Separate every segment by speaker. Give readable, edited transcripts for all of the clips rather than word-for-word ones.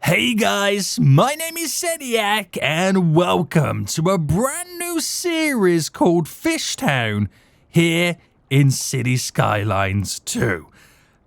Speaker 1: Hey guys, my name is Seniac and welcome to a brand new series called FishTown here in City Skylines 2.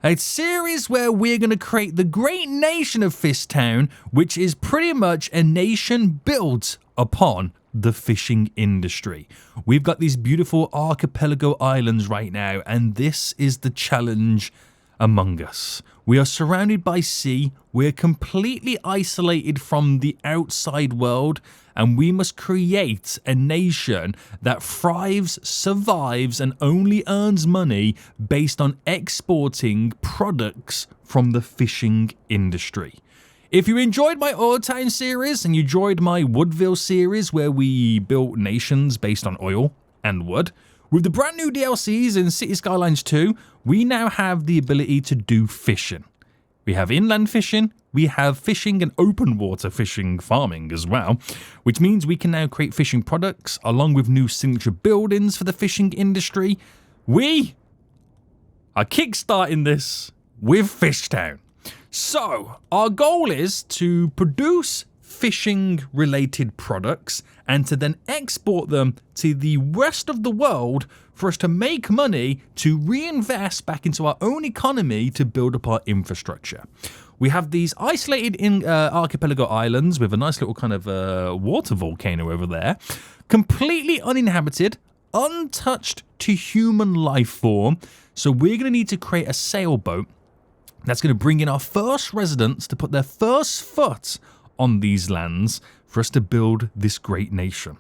Speaker 1: A series where we're going to create the great nation of FishTown, which is pretty much a nation built upon the fishing industry. We've got these beautiful archipelago islands right now, and this is the challenge among us. We are surrounded by sea, we're completely isolated from the outside world, and we must create a nation that thrives, survives, and only earns money based on exporting products from the fishing industry. If you enjoyed my Oil Town series and you enjoyed my Woodville series where we built nations based on oil and wood, with the brand new DLCs in City Skylines 2, we now have the ability to do fishing. We have inland fishing, we have fishing and open water fishing farming as well, which means we can now create fishing products along with new signature buildings for the fishing industry. We are kickstarting this with FishTown. So, our goal is to produce fishing related products and to then export them to the rest of the world for us to make money to reinvest back into our own economy to build up our infrastructure. We have these isolated archipelago islands with a nice little kind of water volcano over there, completely uninhabited, untouched to human life form. So we're going to need to create a sailboat that's going to bring in our first residents to put their first foot on these lands for us to build this great nation.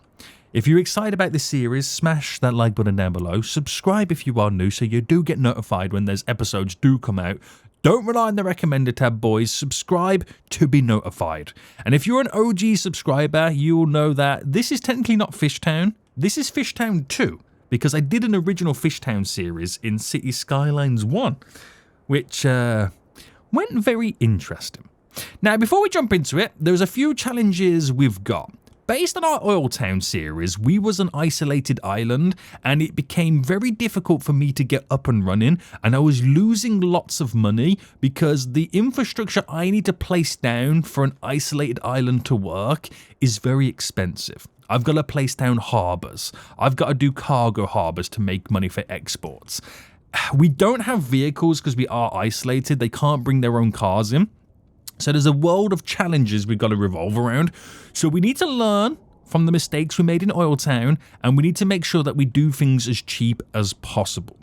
Speaker 1: If you're excited about this series, smash that like button down below. Subscribe if you are new so you do get notified when there's episodes do come out. Don't rely on the recommended tab, boys. Subscribe to be notified. And if you're an OG subscriber, you'll know that this is technically not FishTown. This is FishTown 2, because I did an original FishTown series in City Skylines 1, which went very interesting. Now, before we jump into it, there's a few challenges we've got. Based on our Oil Town series, we was an isolated island, and it became very difficult for me to get up and running, and I was losing lots of money because the infrastructure I need to place down for an isolated island to work is very expensive. I've got to place down harbours. I've got to do cargo harbours to make money for exports. We don't have vehicles because we are isolated. They can't bring their own cars in. So there's a world of challenges we've got to revolve around. So we need to learn from the mistakes we made in Oil Town, and we need to make sure that we do things as cheap as possible.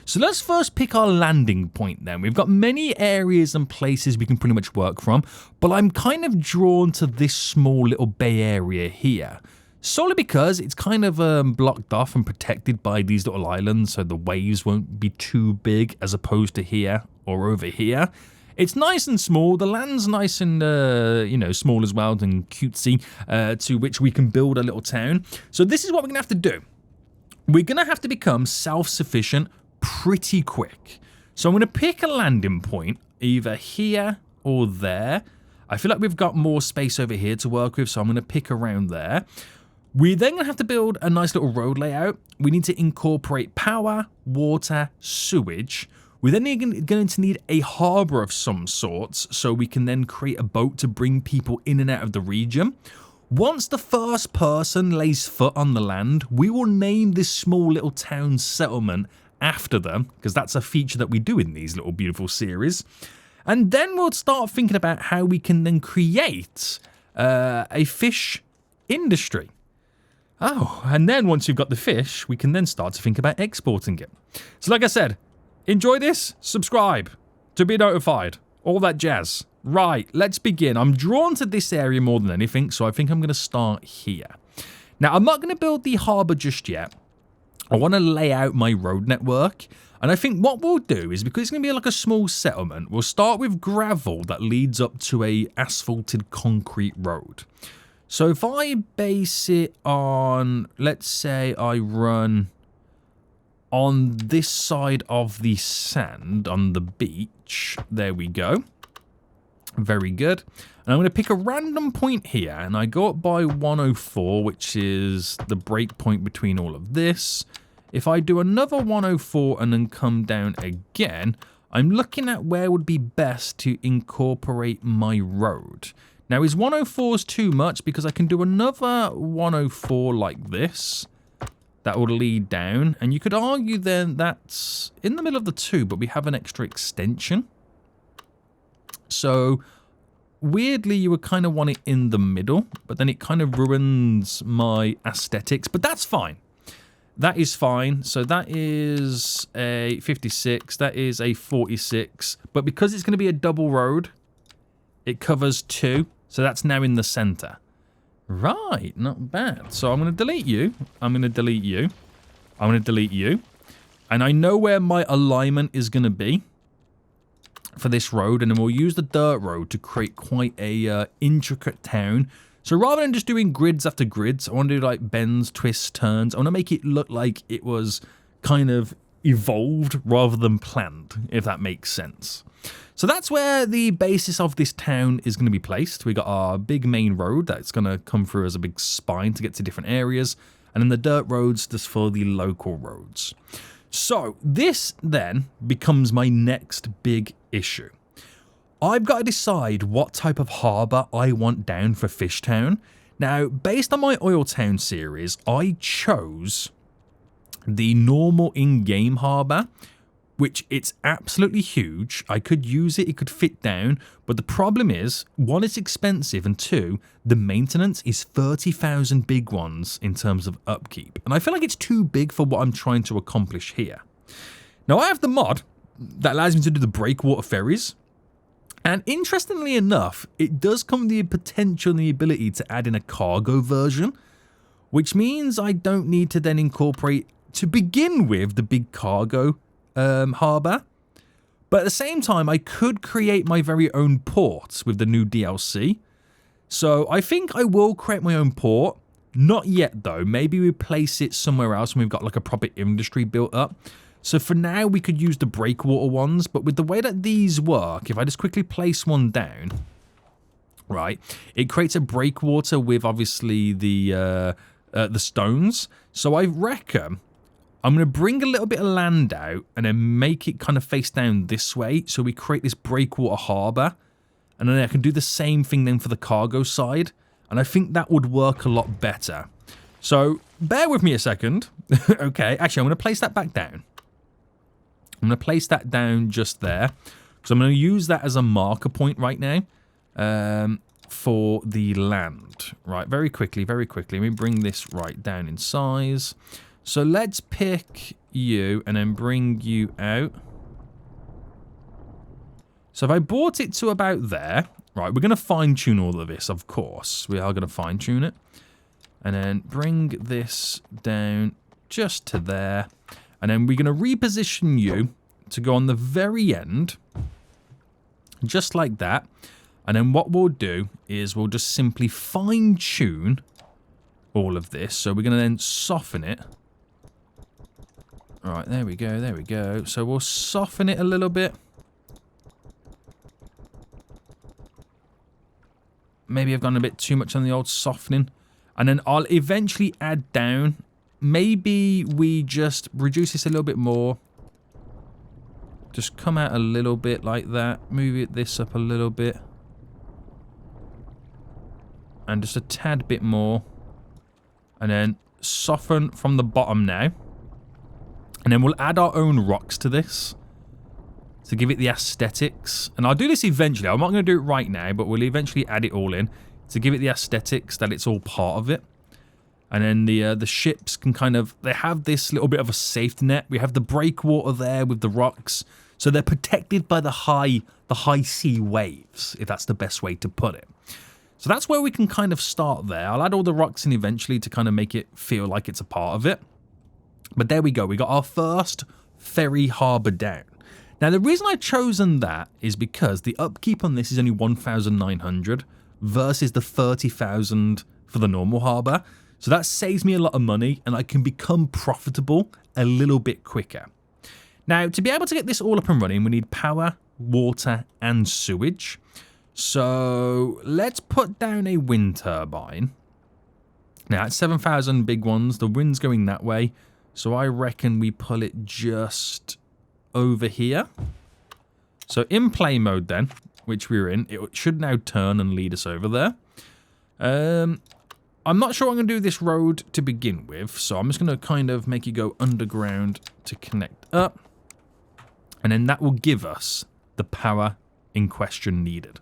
Speaker 1: So let's first pick our landing point then. We've got many areas and places we can pretty much work from, but I'm kind of drawn to this small little bay area here. Solely because it's kind of blocked off and protected by these little islands, so the waves won't be too big as opposed to here or over here. It's nice and small. The land's nice and, small as well and cutesy, to which we can build a little town. So this is what we're going to have to do. We're going to have to become self-sufficient pretty quick. So I'm going to pick a landing point either here or there. I feel like we've got more space over here to work with, so I'm going to pick around there. We're then going to have to build a nice little road layout. We need to incorporate power, water, sewage. We're then going to need a harbour of some sorts, so we can then create a boat to bring people in and out of the region. Once the first person lays foot on the land, we will name this small little town settlement after them, because that's a feature that we do in these little beautiful series. And then we'll start thinking about how we can then create a fish industry. Oh, and then once you've got the fish, we can then start to think about exporting it. So like I said, enjoy this, subscribe to be notified, all that jazz. Right, let's begin. I'm drawn to this area more than anything, so I think I'm going to start here. Now, I'm not going to build the harbour just yet. I want to lay out my road network, and I think what we'll do is, because it's going to be like a small settlement, we'll start with gravel that leads up to a asphalted concrete road. So if I base it on, let's say I run on this side of the sand on the beach. There we go. Very good. And I'm going to pick a random point here, and I go up by 104, which is the break point between all of this. If I do another 104 and then come down again, I'm looking at where would be best to incorporate my road. Now, is 104s too much? Because I can do another 104 like this. That will lead down. And you could argue then that's in the middle of the two, but we have an extra extension. So, weirdly, you would kind of want it in the middle, but then it kind of ruins my aesthetics. But that's fine. That is fine. So that is a 56. That is a 46. But because it's going to be a double road, it covers 2. So that's now in the center. Right, not bad. So I'm going to delete you. I'm going to delete you. I'm going to delete you. And I know where my alignment is going to be for this road. And then we'll use the dirt road to create quite a intricate town. So rather than just doing grids after grids, I want to do like bends, twists, turns. I want to make it look like it was kind of evolved rather than planned, if that makes sense. So that's where the basis of this town is going to be placed. We got our big main road that's going to come through as a big spine to get to different areas. And then the dirt roads just for the local roads. So this then becomes my next big issue. I've got to decide what type of harbour I want down for FishTown. Now, based on my Oil Town series, I chose the normal in-game harbour, which it's absolutely huge. I could use it, it could fit down, but the problem is, 1, it's expensive, and 2, the maintenance is 30,000 big ones in terms of upkeep. And I feel like it's too big for what I'm trying to accomplish here. Now, I have the mod that allows me to do the breakwater ferries, and interestingly enough, it does come with the potential and the ability to add in a cargo version, which means I don't need to then incorporate, to begin with, the big cargo harbour. But at the same time, I could create my very own port with the new DLC. So I think I will create my own port. Not yet, though. Maybe we place it somewhere else when we've got like a proper industry built up. So for now, we could use the breakwater ones. But with the way that these work, if I just quickly place one down, right, it creates a breakwater with obviously the stones. So I reckon I'm going to bring a little bit of land out and then make it kind of face down this way. So we create this breakwater harbour. And then I can do the same thing then for the cargo side. And I think that would work a lot better. So bear with me a second. Okay, actually, I'm going to place that back down. I'm going to place that down just there. Because I'm going to use that as a marker point right now. For the land. Right, very quickly. Let me bring this right down in size. So let's pick you and then bring you out. So if I brought it to about there, right, we're going to fine-tune all of this, of course. We are going to fine-tune it. And then bring this down just to there. And then we're going to reposition you to go on the very end. Just like that. And then what we'll do is we'll just simply fine-tune all of this. So we're going to then soften it. Right, there we go. So we'll soften it a little bit. Maybe I've gone a bit too much on the old softening. And then I'll eventually add down. Maybe we just reduce this a little bit more. Just come out a little bit like that. Move this up a little bit. And just a tad bit more. And then soften from the bottom now. And then we'll add our own rocks to this to give it the aesthetics. And I'll do this eventually. I'm not going to do it right now, but we'll eventually add it all in to give it the aesthetics that it's all part of it. And then the ships can kind of, they have this little bit of a safety net. We have the breakwater there with the rocks. So they're protected by the high sea waves, if that's the best way to put it. So that's where we can kind of start there. I'll add all the rocks in eventually to kind of make it feel like it's a part of it. But there we go. We got our first ferry harbour down. Now, the reason I've chosen that is because the upkeep on this is only 1,900 versus the 30,000 for the normal harbour. So that saves me a lot of money and I can become profitable a little bit quicker. Now, to be able to get this all up and running, we need power, water, and sewage. So let's put down a wind turbine. Now, it's 7,000 big ones. The wind's going that way. So I reckon we pull it just over here. So in play mode then, which we're in, it should now turn and lead us over there. I'm not sure I'm going to do this road to begin with, so I'm just going to kind of make you go underground to connect up. And then that will give us the power in question needed.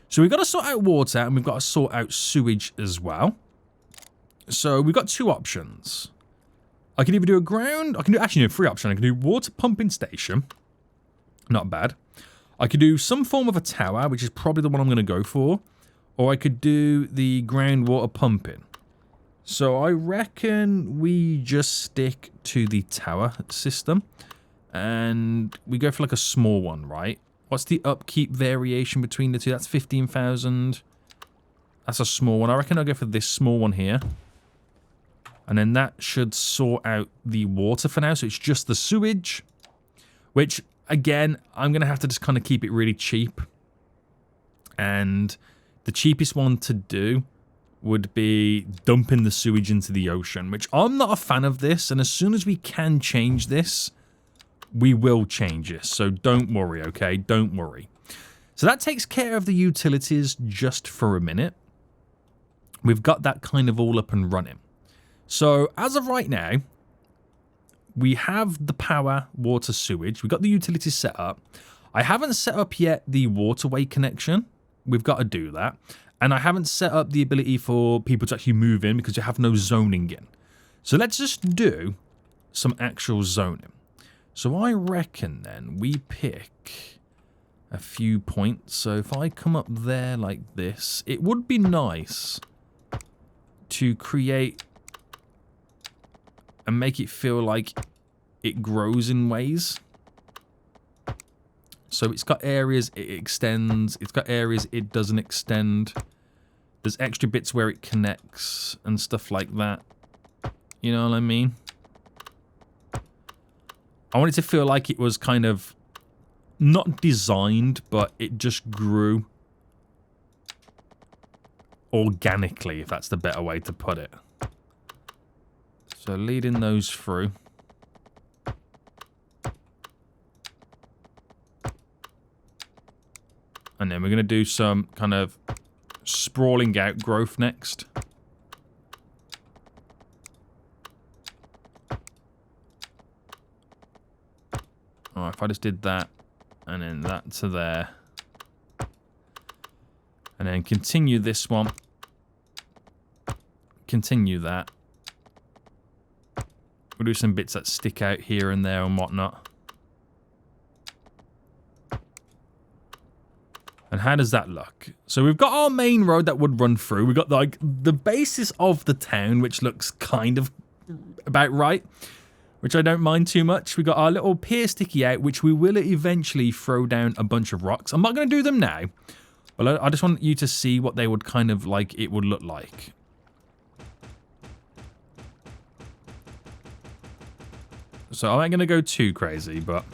Speaker 1: So we've got to sort out water and we've got to sort out sewage as well. So we've got two options. I can either do a ground, I can do actually no, three options. I can do water pumping station. Not bad. I could do some form of a tower, which is probably the one I'm going to go for. Or I could do the groundwater pumping. So I reckon we just stick to the tower system. And we go for like a small one, right? What's the upkeep variation between the two? That's 15,000. That's a small one. I reckon I'll go for this small one here. And then that should sort out the water for now. So it's just the sewage. Which, again, I'm going to have to just kind of keep it really cheap. And the cheapest one to do would be dumping the sewage into the ocean. Which I'm not a fan of this. And as soon as we can change this, we will change it. So don't worry, okay? Don't worry. So that takes care of the utilities just for a minute. We've got that kind of all up and running. So as of right now, we have the power, water, sewage. We've got the utilities set up. I haven't set up yet the waterway connection. We've got to do that. And I haven't set up the ability for people to actually move in because you have no zoning in. So let's just do some actual zoning. So I reckon then we pick a few points. So if I come up there like this, it would be nice to create and make it feel like it grows in ways. So it's got areas it extends, it's got areas it doesn't extend. There's extra bits where it connects and stuff like that. You know what I mean? I want it to feel like it was kind of not designed, but it just grew organically, if that's the better way to put it. So leading those through. And then we're going to do some kind of sprawling out growth next. Alright, if I just did that, and then that to there. And then continue this one. Continue that. We'll do some bits that stick out here and there and whatnot. And how does that look? So we've got our main road that would run through. We've got like the basis of the town, which looks kind of about right, which I don't mind too much. We've got our little pier sticky out, which we will eventually throw down a bunch of rocks. I'm not going to do them now, but I just want you to see what they would kind of like it would look like. So I ain't going to go too crazy, but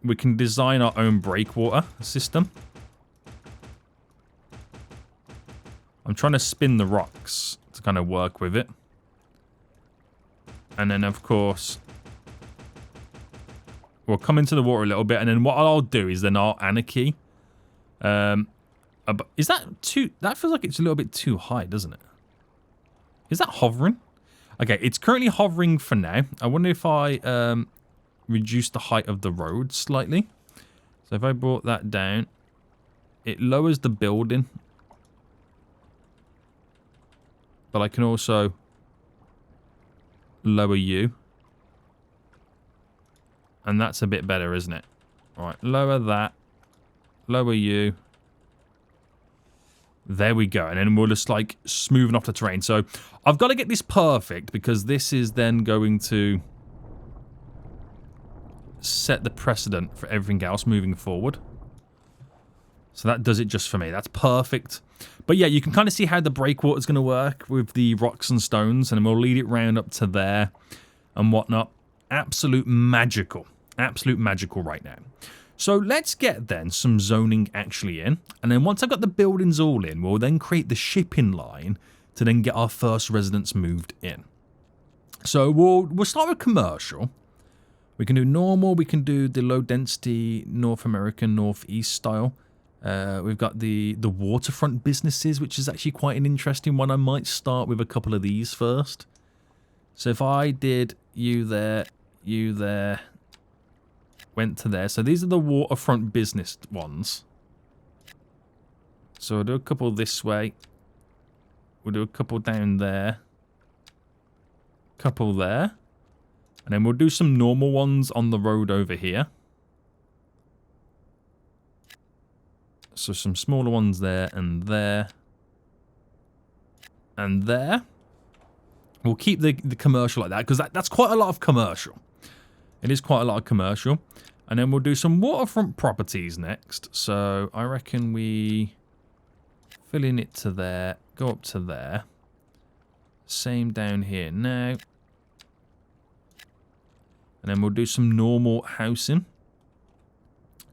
Speaker 1: we can design our own breakwater system. I'm trying to spin the rocks to kind of work with it. And then, of course, we'll come into the water a little bit. And then what I'll do is then I'll anarchy. Is that too... That feels like it's a little bit too high, doesn't it? Is that hovering? Okay, it's currently hovering for now. I wonder if I reduce the height of the road slightly. So if I brought that down, it lowers the building. But I can also lower you. And that's a bit better, isn't it? All right, lower that. Lower you. There we go. And then we'll just like smoothing off the terrain. So I've got to get this perfect because this is then going to set the precedent for everything else moving forward. So that does it just for me. That's perfect. But yeah, you can kind of see how the breakwater is going to work with the rocks and stones. And then we'll lead it round up to there and whatnot. Absolute magical. Absolute magical right now. So let's get then some zoning actually in. And then once I've got the buildings all in, we'll then create the shipping line to then get our first residents moved in. So we'll start with commercial. We can do normal. We can do the low density North American Northeast style. We've got the waterfront businesses, which is actually quite an interesting one. I might start with a couple of these first. So if I did you there, went to there. So these are the waterfront business ones. So we'll do a couple this way. We'll do a couple down there. Couple there. And then we'll do some normal ones on the road over here. So some smaller ones there and there. And there. We'll keep the commercial like that, because that's quite a lot of commercial. It is quite a lot of commercial. And then we'll do some waterfront properties next. So I reckon we fill in it to there, go up to there. Same down here now. And then we'll do some normal housing.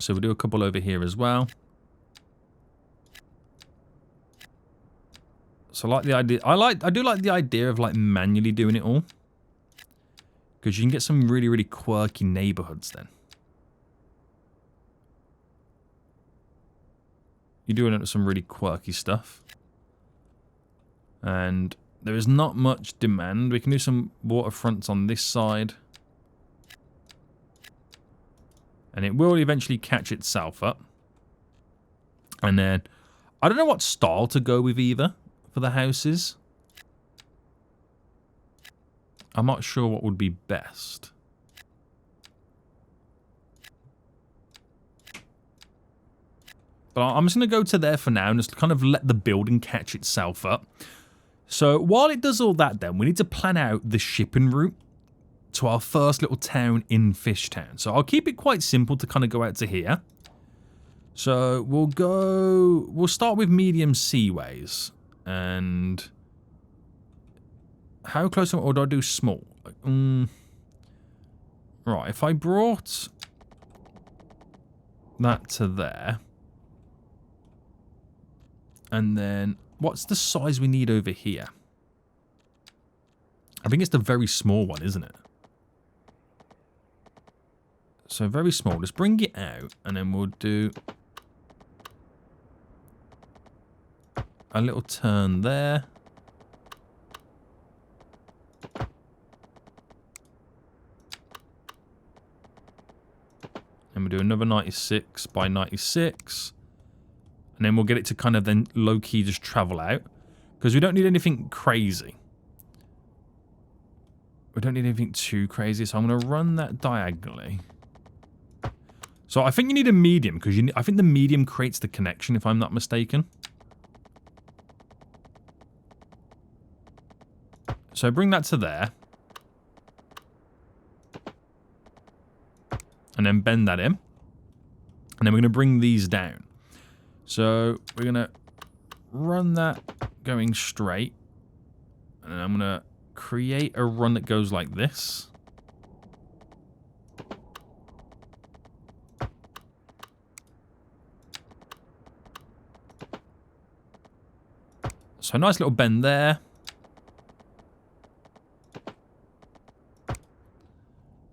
Speaker 1: So we'll do a couple over here as well. So I like the idea. I do like the idea of like manually doing it all, because you can get some really, really quirky neighborhoods then. You're doing some really quirky stuff. And there is not much demand. We can do some waterfronts on this side. And it will eventually catch itself up. And then, I don't know what style to go with either for the houses. I'm not sure what would be best. But I'm just going to go to there for now and just kind of let the building catch itself up. So while it does all that then, we need to plan out the shipping route to our first little town in FishTown. So I'll keep it quite simple to kind of go out to here. So we'll start with medium seaways. And how close, or do I do small? Right, if I brought that to there. And then, what's the size we need over here? I think it's the very small one, isn't it? So very small. Let's bring it out, and then we'll do a little turn there. And we'll do another 96 by 96. And then we'll get it to kind of then low-key just travel out. Because we don't need anything crazy. We don't need anything too crazy. So I'm going to run that diagonally. So I think you need a medium. Because I think the medium creates the connection, if I'm not mistaken. So bring that to there. And then bend that in. And then we're going to bring these down. So we're going to run that going straight. And then I'm going to create a run that goes like this. So a nice little bend there.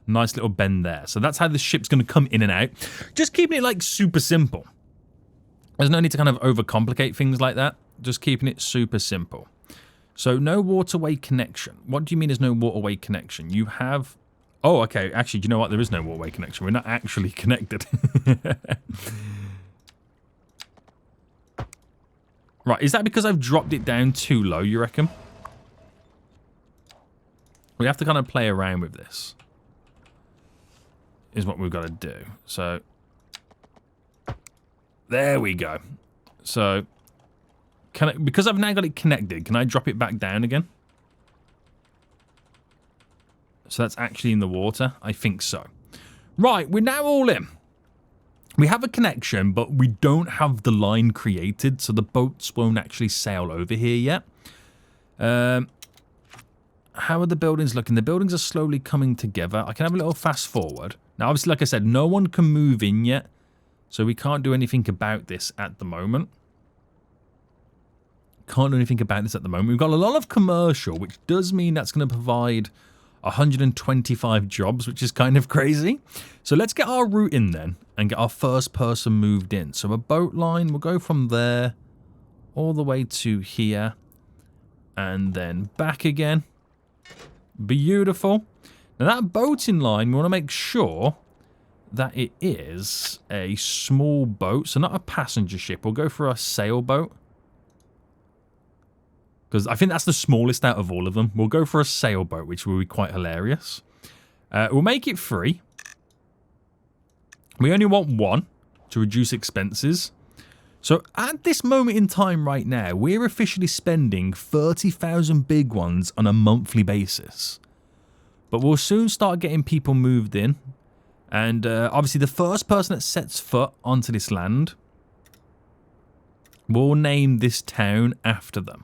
Speaker 1: Nice little bend there. So that's how the ship's going to come in and out. Just keeping it like super simple. There's no need to kind of overcomplicate things like that. Just keeping it super simple. So no waterway connection. What do you mean there's no waterway connection? You have... Oh, okay. Actually, do you know what? There is no waterway connection. We're not actually connected. Right. Is that because I've dropped it down too low, you reckon? We have to kind of play around with this. Is what we've got to do. So... There we go. So, because I've now got it connected, can I drop it back down again? So that's actually in the water? I think so. Right, we're now all in. We have a connection, but we don't have the line created, so the boats won't actually sail over here yet. How are the buildings looking? The buildings are slowly coming together. I can have a little fast forward. Now, obviously, like I said, no one can move in yet. So we can't do anything about this at the moment. Can't do anything about this at the moment. We've got a lot of commercial, which does mean that's going to provide 125 jobs, which is kind of crazy. So let's get our route in then and get our first person moved in. So a boat line, we'll go from there all the way to here and then back again. Beautiful. Now that boating line, we want to make sure that it is a small boat, so not a passenger ship. We'll go for a sailboat, because I think that's the smallest out of all of them. We'll go for a sailboat, which will be quite hilarious. We'll make it free. We only want one to reduce expenses. So at this moment in time right now, we're officially spending 30,000 big ones on a monthly basis. But we'll soon start getting people moved in. And obviously the first person that sets foot onto this land, we'll name this town after them.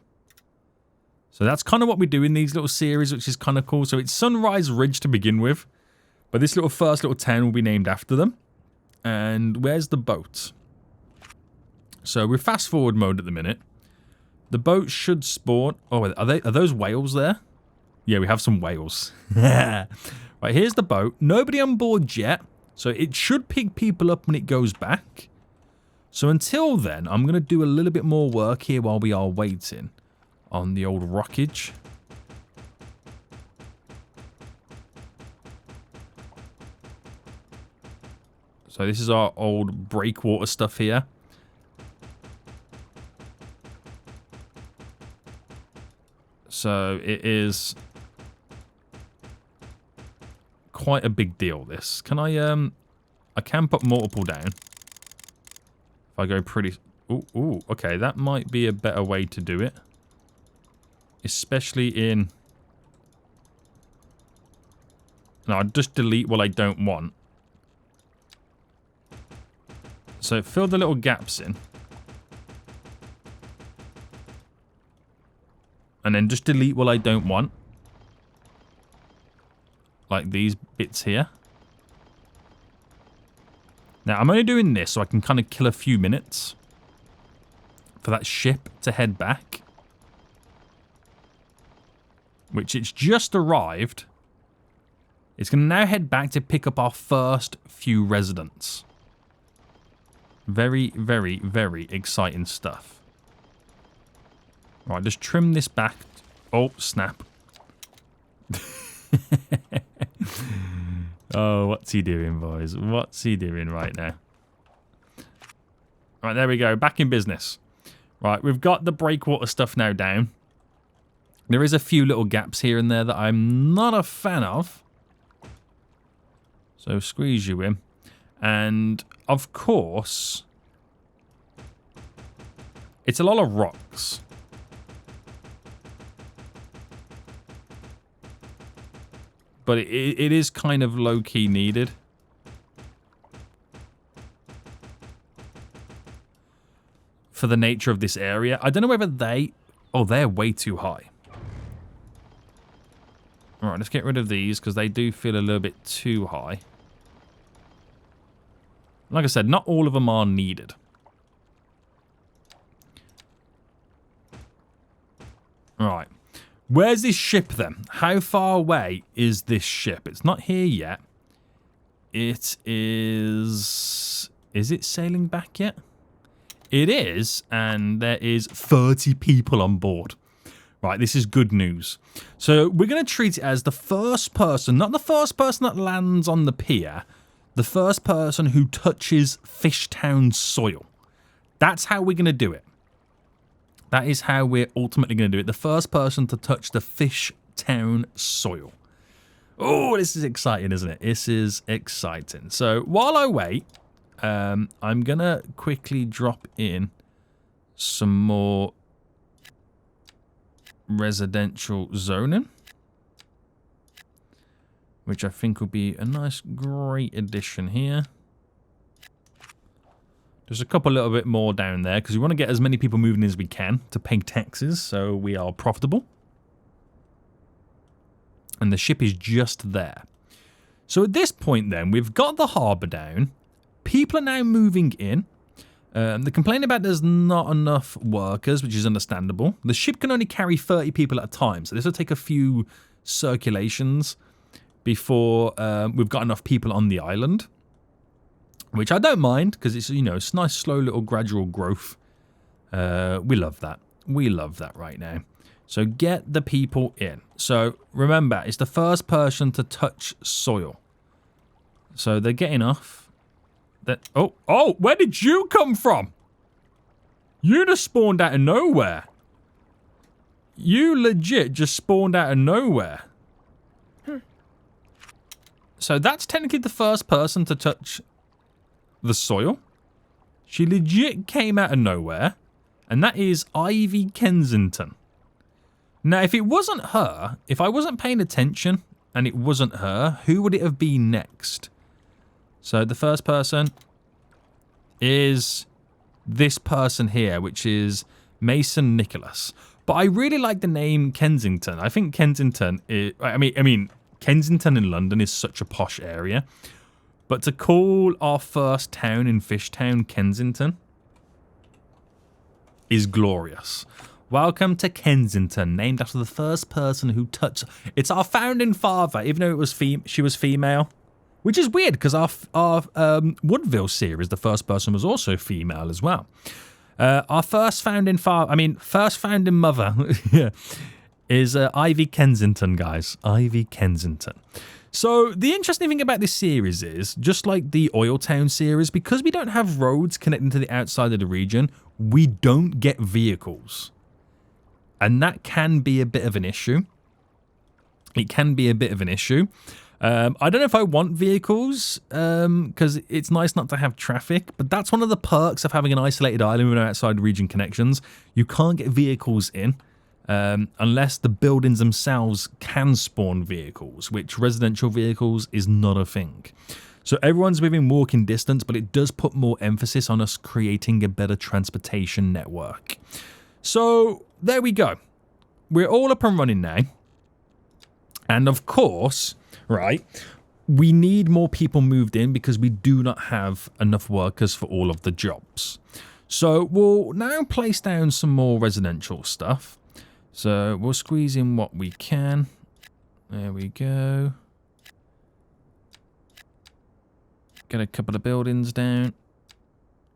Speaker 1: So that's kind of what we do in these little series, which is kind of cool. So it's Sunrise Ridge to begin with. But this first little town will be named after them. And where's the boat? So we're fast forward mode at the minute. The boat should spawn. Oh, are those whales there? Yeah, we have some whales. Right, here's the boat. Nobody on board yet. So it should pick people up when it goes back. So until then, I'm going to do a little bit more work here while we are waiting on the old rockage. So this is our old breakwater stuff here. So it is quite a big deal, this. Can I can put multiple down. If I go pretty... Ooh, okay, that might be a better way to do it. Especially in... No, I'll just delete what I don't want. So fill the little gaps in. And then just delete what I don't want. Like these bits here. Now, I'm only doing this so I can kind of kill a few minutes for that ship to head back. Which it's just arrived. It's going to now head back to pick up our first few residents. Very, very, very exciting stuff. Right, just trim this back. Oh, snap. Oh, what's he doing, boys? What's he doing right now? Right, there we go. Back in business. Right, we've got the breakwater stuff now down. There is a few little gaps here and there that I'm not a fan of. So squeeze you in. And, of course, it's a lot of rocks. But it is kind of low-key needed. For the nature of this area. I don't know whether they... Oh, they're way too high. Alright, let's get rid of these because they do feel a little bit too high. Like I said, not all of them are needed. Alright. Where's this ship then? How far away is this ship? It's not here yet. It is... Is it sailing back yet? It is, and there is 30 people on board. Right, this is good news. So we're going to treat it as the first person, not the first person that lands on the pier, the first person who touches FishTown soil. That's how we're going to do it. That is how we're ultimately going to do it. The first person to touch the FishTown soil. Oh, this is exciting, isn't it? This is exciting. So while I wait, I'm going to quickly drop in some more residential zoning, which I think will be a nice, great addition here. There's a couple little bit more down there because we want to get as many people moving as we can to pay taxes so we are profitable. And the ship is just there. So at this point then, we've got the harbour down. People are now moving in. They complain about there's not enough workers, which is understandable. The ship can only carry 30 people at a time, so this will take a few circulations. before we've got enough people on the island. Which I don't mind, because it's, you know, it's nice, slow, little gradual growth. We love that. We love that right now. So get the people in. So remember, it's the first person to touch soil. So they're getting off. Oh, where did you come from? You just spawned out of nowhere. You legit just spawned out of nowhere. So that's technically the first person to touch the soil. She legit came out of nowhere. And that is Ivy Kensington. Now, if it wasn't her, if I wasn't paying attention and it wasn't her, who would it have been next? So the first person is this person here, which is Mason Nicholas. But I really like the name Kensington. I think Kensington is, I mean, Kensington in London is such a posh area. But to call our first town in FishTown Kensington is glorious. Welcome to Kensington, named after the first person who touched. It's our founding father, even though it was she was female, which is weird because our Woodville series, the first person was also female as well. Our first founding mother is Ivy Kensington, guys. Ivy Kensington. So the interesting thing about this series is, just like the Oil Town series, because we don't have roads connecting to the outside of the region, we don't get vehicles. And that can be a bit of an issue. It can be a bit of an issue. I don't know if I want vehicles, because it's nice not to have traffic, but that's one of the perks of having an isolated island with no outside region connections. You can't get vehicles in. Unless the buildings themselves can spawn vehicles, which residential vehicles is not a thing. So everyone's within walking distance, but it does put more emphasis on us creating a better transportation network. So there we go. We're all up and running now. And of course, right, we need more people moved in because we do not have enough workers for all of the jobs. So we'll now place down some more residential stuff. So we'll squeeze in what we can. There we go. Get a couple of buildings down.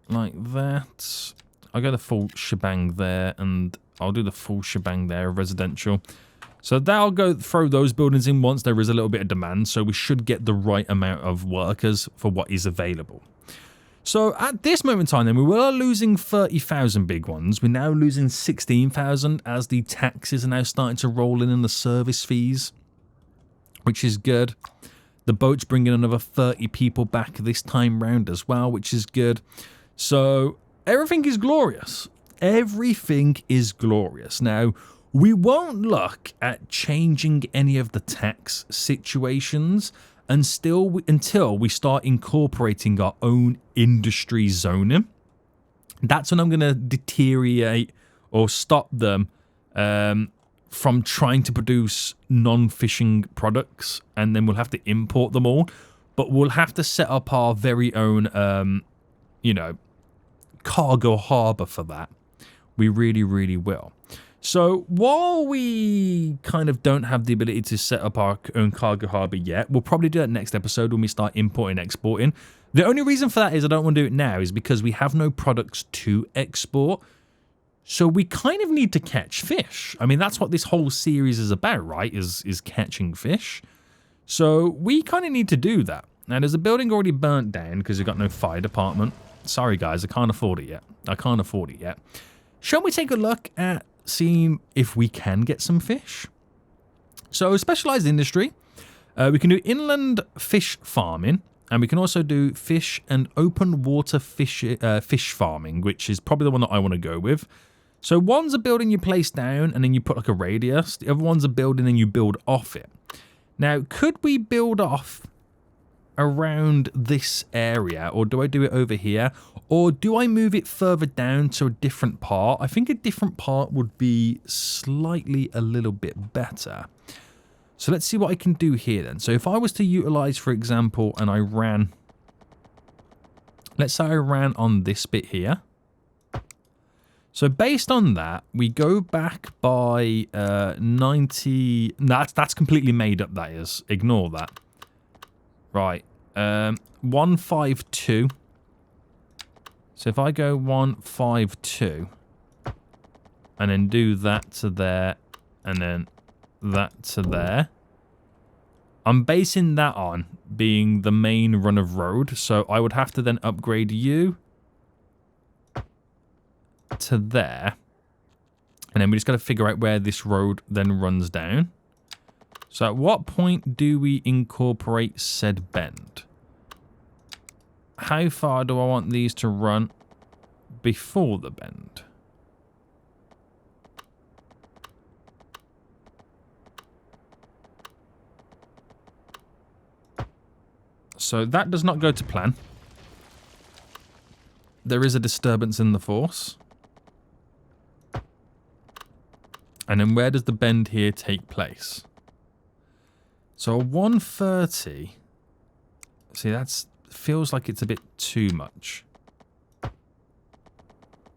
Speaker 1: Like that. I'll go the full shebang there. And I'll do the full shebang there, residential. So that'll go throw those buildings in once there is a little bit of demand. So we should get the right amount of workers for what is available. So at this moment in time, then, we were losing 30,000 big ones. We're now losing 16,000 as the taxes are now starting to roll in and the service fees, which is good. The boat's bringing another 30 people back this time round as well, which is good. So everything is glorious. Everything is glorious. Now, we won't look at changing any of the tax situations until we start incorporating our own industry zoning. That's when I'm going to deteriorate or stop them from trying to produce non-fishing products, and then we'll have to import them all. But we'll have to set up our very own, cargo harbour for that. We really, really will. So while we kind of don't have the ability to set up our own cargo harbour yet, we'll probably do that next episode when we start importing and exporting. The only reason for that is I don't want to do it now is because we have no products to export. So we kind of need to catch fish. I mean, that's what this whole series is about, right? Is catching fish. So we kind of need to do that. Now, there's a building already burnt down because we've got no fire department. Sorry, guys, I can't afford it yet. Shall we take a look at seeing if we can get some fish? So specialized industry, we can do inland fish farming, and we can also do fish and open water fish farming, which is probably the one that I want to go with. So one's a building you place down and then you put like a radius. The other one's a building and you build off it. Now, could we build off around this area, or do I do it over here, or do I move it further down to a different part? I think a different part would be slightly a little bit better. So let's see what I can do here then. So if I was to utilize, for example, and I ran, let's say I ran on this bit here. So based on that, we go back by 90... That's completely made up, that is. Ignore that. Right. 152. So if I go 152 and then do that to there and then that to there, I'm basing that on being the main run of road. So I would have to then upgrade you to there. And then we just got to figure out where this road then runs down. So at what point do we incorporate said bend? How far do I want these to run before the bend? So that does not go to plan. There is a disturbance in the force. And then where does the bend here take place? So 130. See, that's feels like it's a bit too much.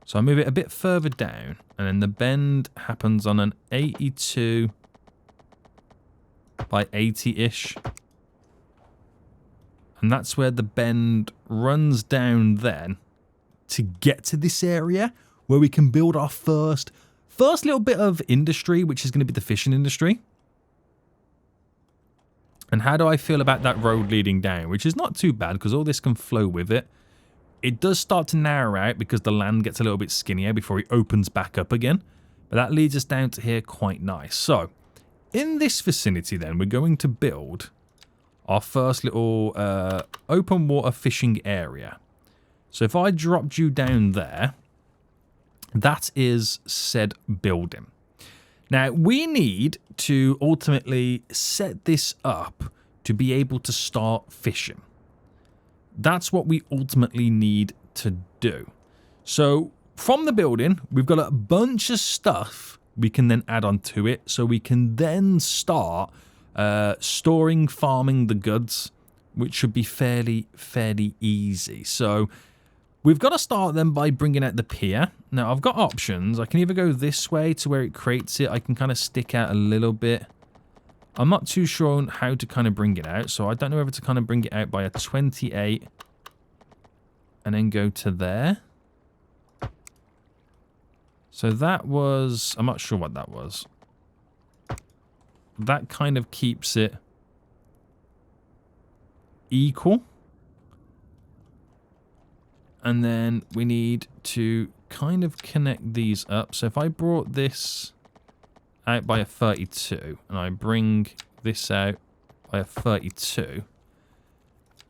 Speaker 1: So I move it a bit further down, and then the bend happens on an 82 by 80-ish. And that's where the bend runs down then to get to this area where we can build our first little bit of industry, which is going to be the fishing industry. And how do I feel about that road leading down? Which is not too bad because all this can flow with it. It does start to narrow out because the land gets a little bit skinnier before it opens back up again. But that leads us down to here quite nice. So, in this vicinity then, we're going to build our first little open water fishing area. So if I dropped you down there, that is said building. Now, we need to ultimately set this up to be able to start fishing. That's what we ultimately need to do. So, from the building, we've got a bunch of stuff we can then add on to it, so we can then start storing, farming the goods, which should be fairly easy. So, we've got to start then by bringing out the pier. Now, I've got options. I can either go this way to where it creates it. I can kind of stick out a little bit. I'm not too sure on how to kind of bring it out. So, I don't know whether to kind of bring it out by a 28 and then go to there. So, that was... I'm not sure what that was. That kind of keeps it equal. And then we need to kind of connect these up. So if I brought this out by a 32 and I bring this out by a 32,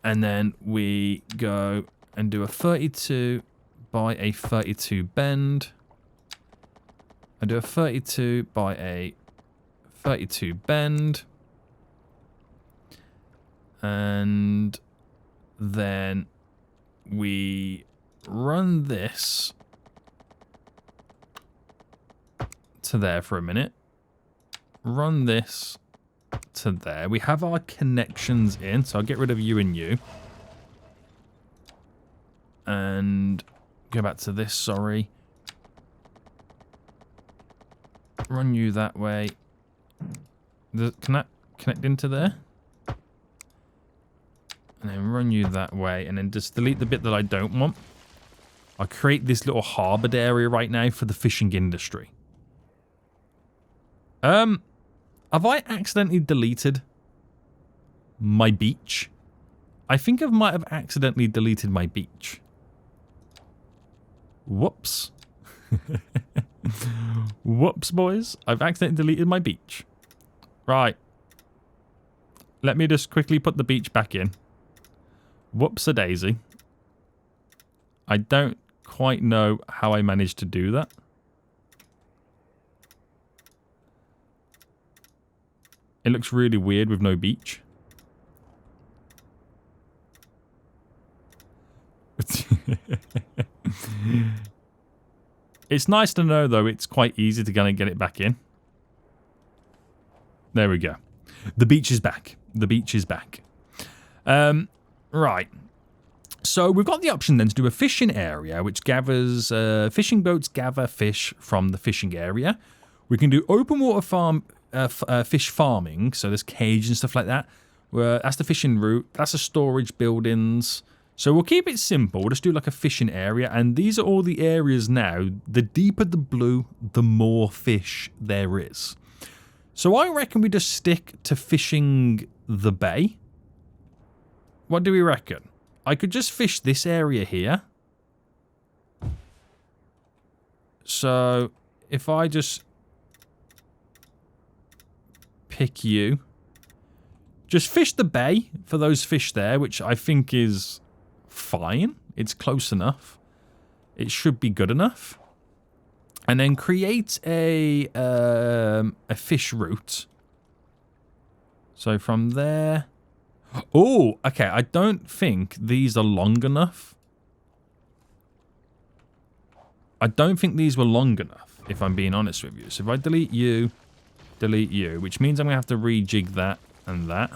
Speaker 1: and then we go and do a 32 by a 32 bend. I do a 32 by a 32 bend. And then we run this to there for a minute. Run this to there. We have our connections in, so I'll get rid of you and you. And go back to this, sorry. Run you that way. Can that connect into there? And then run you that way, and then just delete the bit that I don't want. I'll create this little harboured area right now for the fishing industry. Have I accidentally deleted my beach? I think I might have accidentally deleted my beach. Whoops. Whoops, boys. I've accidentally deleted my beach. Right. Let me just quickly put the beach back in. Whoops-a-daisy. I don't quite know how I managed to do that. It looks really weird with no beach. It's nice to know, though, it's quite easy to kind of get it back in. There we go. The beach is back. The beach is back. Right. So we've got the option then to do a fishing area, which gathers fishing boats gather fish from the fishing area. We can do open water farm fish farming, so there's cages and stuff like that. That's the fishing route. That's the storage buildings. So we'll keep it simple. We'll just do like a fishing area, and these are all the areas now. The deeper the blue, the more fish there is. So I reckon we just stick to fishing the bay. What do we reckon? I could just fish this area here. So if I just pick you, just fish the bay for those fish there, which I think is fine. It's close enough. It should be good enough. And then create a fish route. So from there. Oh, okay. I don't think these are long enough. I don't think these were long enough, if I'm being honest with you. So if I delete you, which means I'm going to have to rejig that and that.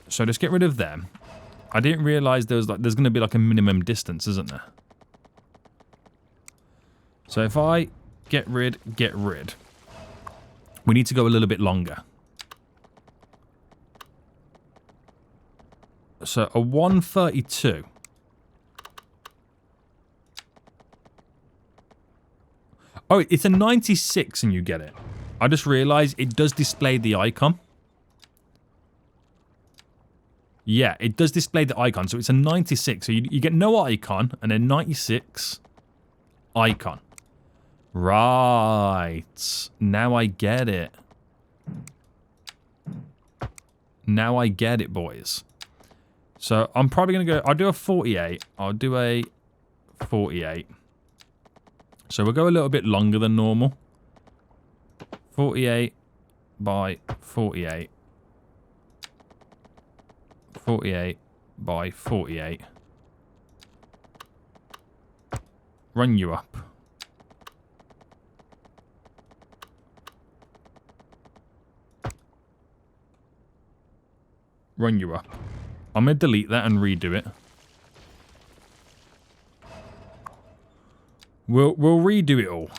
Speaker 1: So just get rid of them. I didn't realize there's going to be like a minimum distance, isn't there? So if I get rid. We need to go a little bit longer. So a 132. Oh, it's a 96 and you get it. I just realized it does display the icon. Yeah, it does display the icon. So it's a 96. So you get no icon and then 96 icon. Right. Now I get it. Now I get it, boys. So I'm probably going to go... I'll do a 48. I'll do a 48. So we'll go a little bit longer than normal. 48 by 48. 48 by 48. Run you up. Run you up. I'm going to delete that and redo it. We'll redo it all.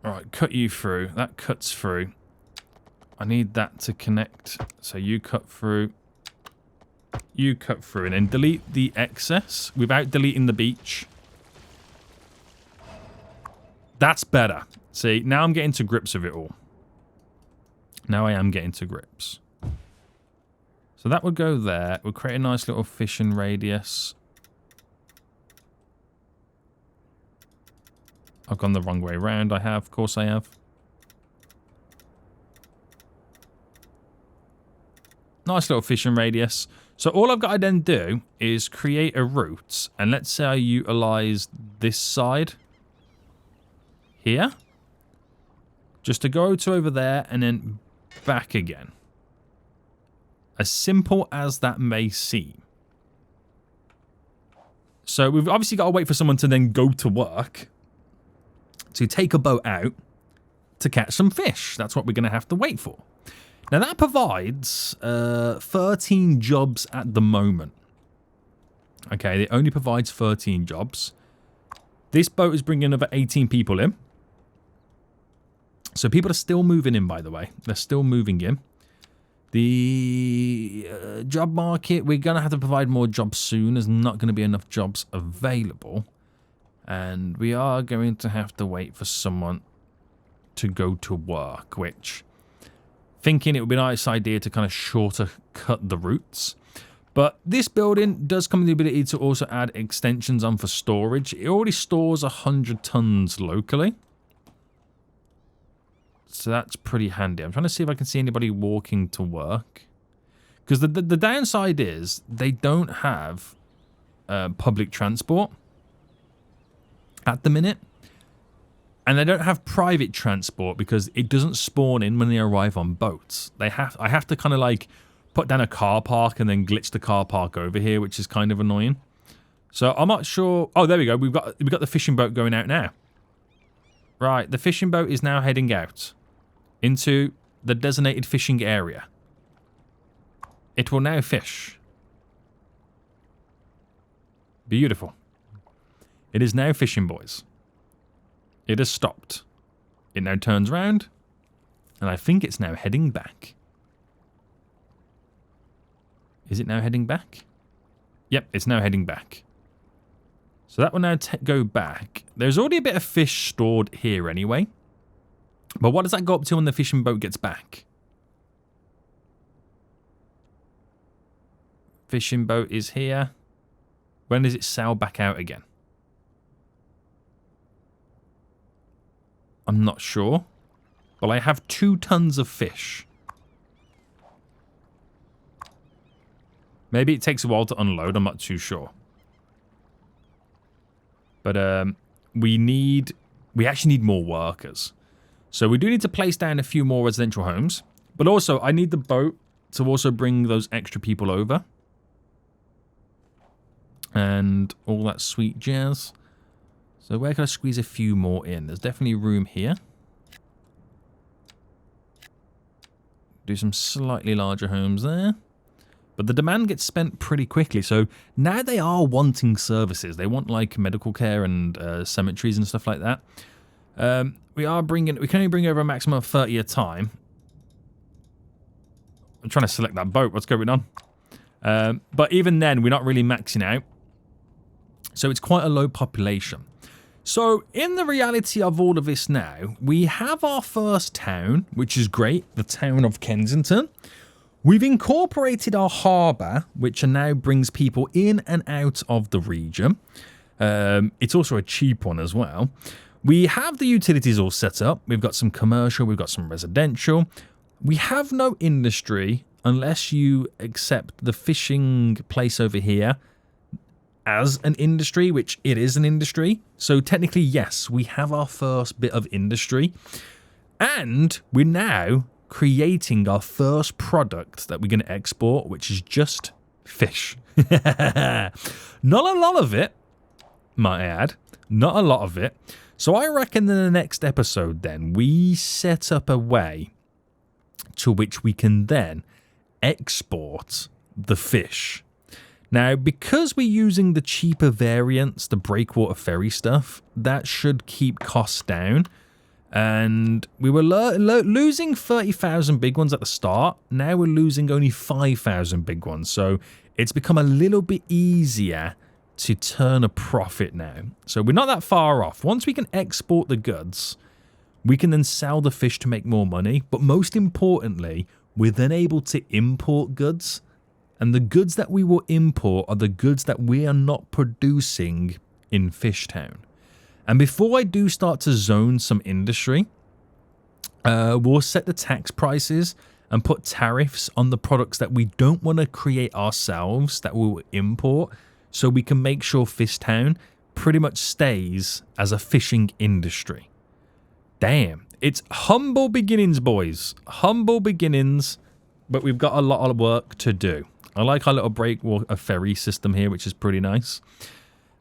Speaker 1: Alright, cut you through. That cuts through. I need that to connect. So you cut through. You cut through. And then delete the excess without deleting the beach. That's better. See, now I'm getting to grips with it all. Now I am getting to grips. So that would go there. We'll create a nice little fishing radius. I've gone the wrong way around. I have. Of course I have. Nice little fishing radius. So all I've got to then do is create a route. And let's say I utilize this side here. Just to go to over there and then back again. As simple as that may seem. So we've obviously got to wait for someone to then go to work. To take a boat out to catch some fish. That's what we're going to have to wait for. Now that provides 13 jobs at the moment. Okay, it only provides 13 jobs. This boat is bringing another 18 people in. So people are still moving in, by the way. They're still moving in. The job market, we're going to have to provide more jobs soon. There's not going to be enough jobs available. And we are going to have to wait for someone to go to work, which... Thinking it would be a nice idea to kind of shorter cut the routes. But this building does come with the ability to also add extensions on for storage. It already stores 100 tons locally. So that's pretty handy. I'm trying to see if I can see anybody walking to work. Because the downside is they don't have public transport at the minute. And they don't have private transport because it doesn't spawn in when they arrive on boats. I have to kind of like put down a car park and then glitch the car park over here, which is kind of annoying. So I'm not sure. Oh, there we go. We've got the fishing boat going out now. Right, the fishing boat is now heading out into the designated fishing area. It will now fish. Beautiful. It is now fishing, boys. It has stopped. It now turns round, and I think it's now heading back. Is it now heading back? Yep, it's now heading back. So that will now go back. There's already a bit of fish stored here anyway. But what does that go up to when the fishing boat gets back? Fishing boat is here. When does it sail back out again? I'm not sure. But I have 2 tons of fish. Maybe it takes a while to unload. I'm not too sure. But we actually need more workers. So we do need to place down a few more residential homes. But also, I need the boat to also bring those extra people over. And all that sweet jazz. So where can I squeeze a few more in? There's definitely room here. Do some slightly larger homes there. But the demand gets spent pretty quickly. So now they are wanting services. They want like medical care and cemeteries and stuff like that. We can only bring over a maximum of 30 at a time. I'm trying to select that boat. What's going on? But even then, we're not really maxing out. So it's quite a low population. So in the reality of all of this now, we have our first town, which is great, the town of Kensington. We've incorporated our harbour, which now brings people in and out of the region. It's also a cheap one as well. We have the utilities all set up. We've got some commercial, we've got some residential. We have no industry unless you accept the fishing place over here as an industry, which it is an industry. So technically, yes, we have our first bit of industry. And we're now creating our first product that we're going to export, which is just fish. Not a lot of it, might I add. Not a lot of it. So I reckon in the next episode then, we set up a way to which we can then export the fish. Now, because we're using the cheaper variants, the breakwater ferry stuff, that should keep costs down. And we were losing 30,000 big ones at the start. Now we're losing only 5,000 big ones. So it's become a little bit easier to turn a profit now. So we're not that far off. Once we can export the goods, we can then sell the fish to make more money. But most importantly, we're then able to import goods. And the goods that we will import are the goods that we are not producing in FishTown. And before I do start to zone some industry, we'll set the tax prices and put tariffs on the products that we don't want to create ourselves, that we will import, so we can make sure FishTown pretty much stays as a fishing industry. Damn, it's humble beginnings, boys. Humble beginnings, but we've got a lot of work to do. I like our little breakwater ferry system here, which is pretty nice.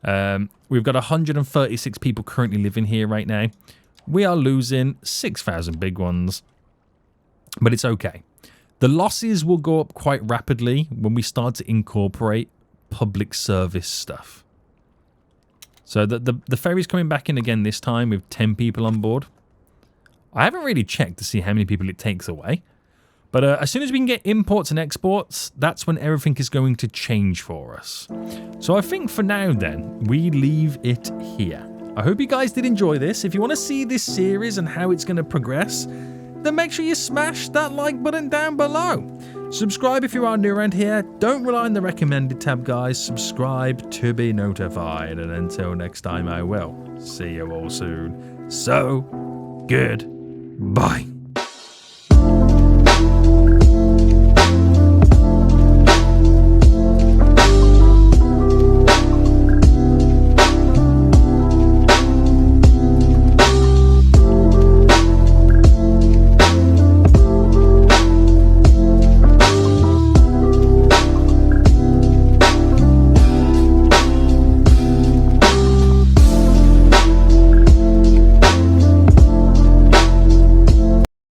Speaker 1: We've got 136 people currently living here right now. We are losing 6,000 big ones, but it's okay. The losses will go up quite rapidly when we start to incorporate public service stuff. So the ferry's coming back in again this time with 10 people on board. I haven't really checked to see how many people it takes away. But as soon as we can get imports and exports, that's when everything is going to change for us. So I think for now then, we leave it here. I hope you guys did enjoy this. If you want to see this series and how it's going to progress, then make sure you smash that like button down below. Subscribe if you are new around here. Don't rely on the recommended tab, guys. Subscribe to be notified. And until next time, I will see you all soon. So, goodbye.